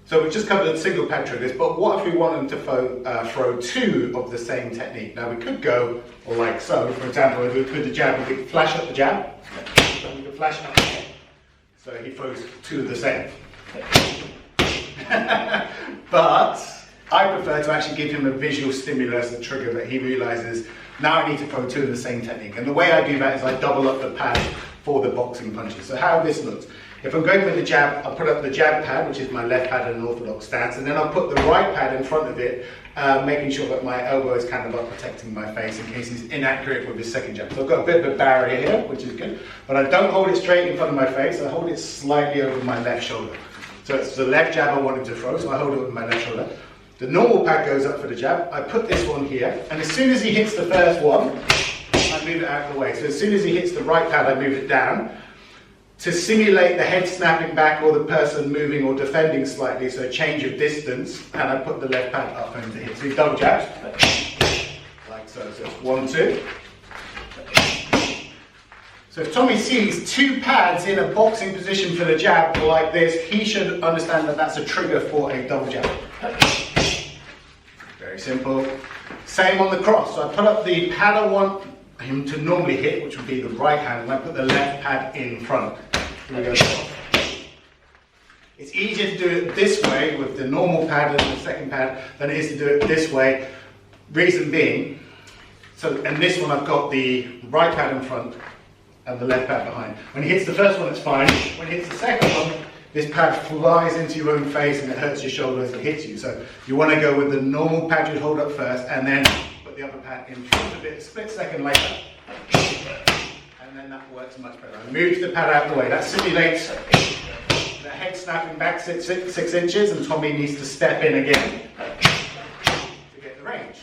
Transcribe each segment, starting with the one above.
So we've just covered single pad triggers, but what if we wanted to throw two of the same technique? Now we could go like so. For example, if we with the jab, we could flash up the jab, and we could flash up the head. So he throws two of the same. But I prefer to actually give him a visual stimulus, a trigger that he realizes, now I need to throw two of the same technique. And the way I do that is I double up the pad for the boxing punches. So how this looks. If I'm going with the jab, I'll put up the jab pad, which is my left pad in an orthodox stance, and then I'll put the right pad in front of it, making sure that my elbow is kind of up protecting my face in case he's inaccurate with his second jab. So I've got a bit of a barrier here, which is good, but I don't hold it straight in front of my face, I hold it slightly over my left shoulder. So it's the left jab I want him to throw, so I hold it with my left shoulder. The normal pad goes up for the jab, I put this one here, and as soon as he hits the first one, I move it out of the way. So as soon as he hits the right pad, I move it down, to simulate the head snapping back or the person moving or defending slightly, so a change of distance, and I put the left pad up and to hit. So he double jabs, like so. So it's 1, 2. So if Tommy sees two pads in a boxing position for the jab like this, he should understand that that's a trigger for a double jab. Very simple. Same on the cross. So I put up the pad I want him to normally hit, which would be the right hand, and I put the left pad in front. It's easier to do it this way with the normal pad and the second pad than it is to do it this way. Reason being, and this one I've got the right pad in front and the left pad behind. When he hits the first one, it's fine. When he hits the second one, this pad flies into your own face and it hurts your shoulder as it hits you. So you want to go with the normal pad you'd hold up first, and then put the other pad in front of it, a split second later. And then that works much better. I move the pad out of the way. That simulates the head snapping back 6 inches, and Tommy needs to step in again to get the range.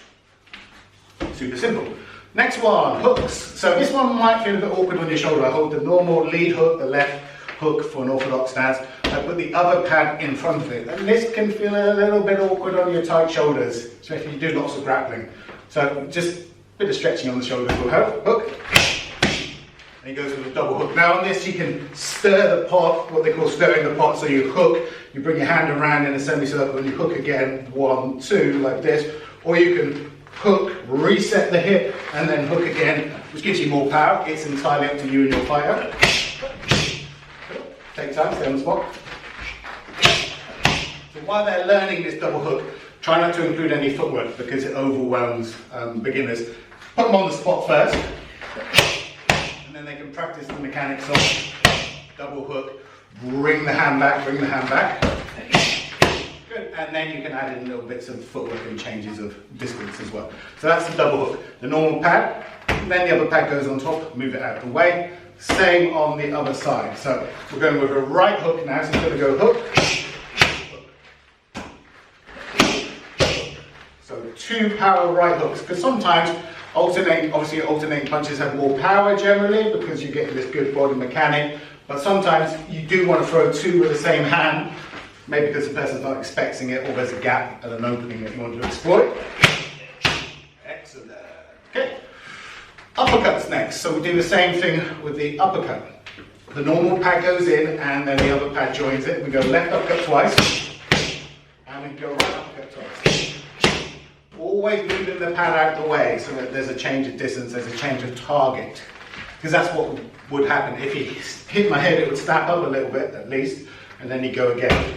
Super simple. Next one, hooks. So this one might feel a bit awkward on your shoulder. I hold the normal lead hook, the left hook for an orthodox stance. I put the other pad in front of it. And this can feel a little bit awkward on your tight shoulders, especially if you do lots of grappling. So just a bit of stretching on the shoulders will help. Hook. And he goes with a double hook. Now on this you can stir the pot, what they call stirring the pot. So you hook, you bring your hand around in a semicircle and you hook again, 1, 2, like this. Or you can hook, reset the hip, and then hook again, which gives you more power. It's entirely up to you and your fighter. Take time, stay on the spot. So while they're learning this double hook, try not to include any footwork because it overwhelms beginners. Put them on the spot first, and then they can practice the mechanics of double hook, bring the hand back, bring the hand back. Good, and then you can add in little bits of footwork and changes of distance as well. So that's the double hook. The normal pad, and then the other pad goes on top, move it out of the way. Same on the other side. So we're going with a right hook now, so you're going to go hook. So 2 power right hooks, because sometimes alternating punches have more power generally because you're getting this good body mechanic, but sometimes you do want to throw 2 with the same hand, maybe because the person's not expecting it or there's a gap at an opening that you want to exploit. Excellent. Okay. Uppercuts next. So we do the same thing with the uppercut. The normal pad goes in and then the other pad joins it. We go left uppercut twice and we go right uppercut twice. Always moving the pad out of the way so that there's a change of distance, there's a change of target. Because that's what would happen. If he hit my head, it would snap up a little bit at least, and then you go again.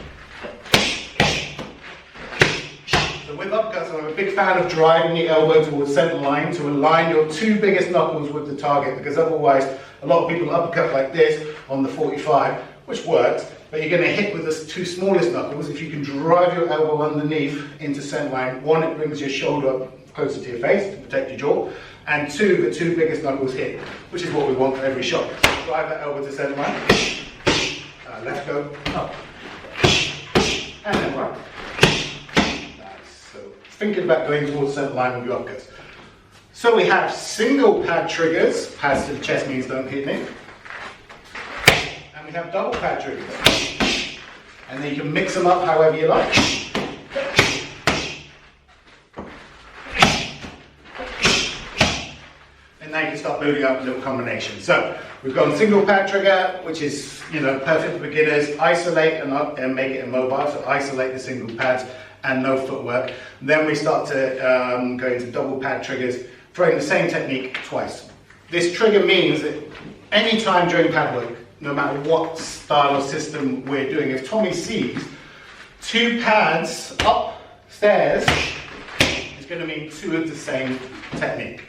So with uppercuts, I'm a big fan of driving the elbow towards center line to align your 2 biggest knuckles with the target, because otherwise a lot of people uppercut like this on the 45, which works, but you're going to hit with the 2 smallest knuckles. If you can drive your elbow underneath into center line, 1, it brings your shoulder up closer to your face to protect your jaw, and 2, the 2 biggest knuckles hit, which is what we want for every shot. Drive that elbow to center line, left go, up, and then right. Thinking about going towards center line with your uppercuts. So we have single pad triggers, pads to the chest means don't hit me. And we have double pad triggers. And then you can mix them up however you like. And now you can start building up little combinations. So We've gone single pad trigger, which is, you know, perfect for beginners. Isolate and make it immobile, so isolate the single pads and no footwork. Then we start to go into double pad triggers, throwing the same technique twice. This trigger means that any time during pad work, no matter what style or system we're doing, if Tommy sees 2 pads upstairs, it's going to mean 2 of the same technique.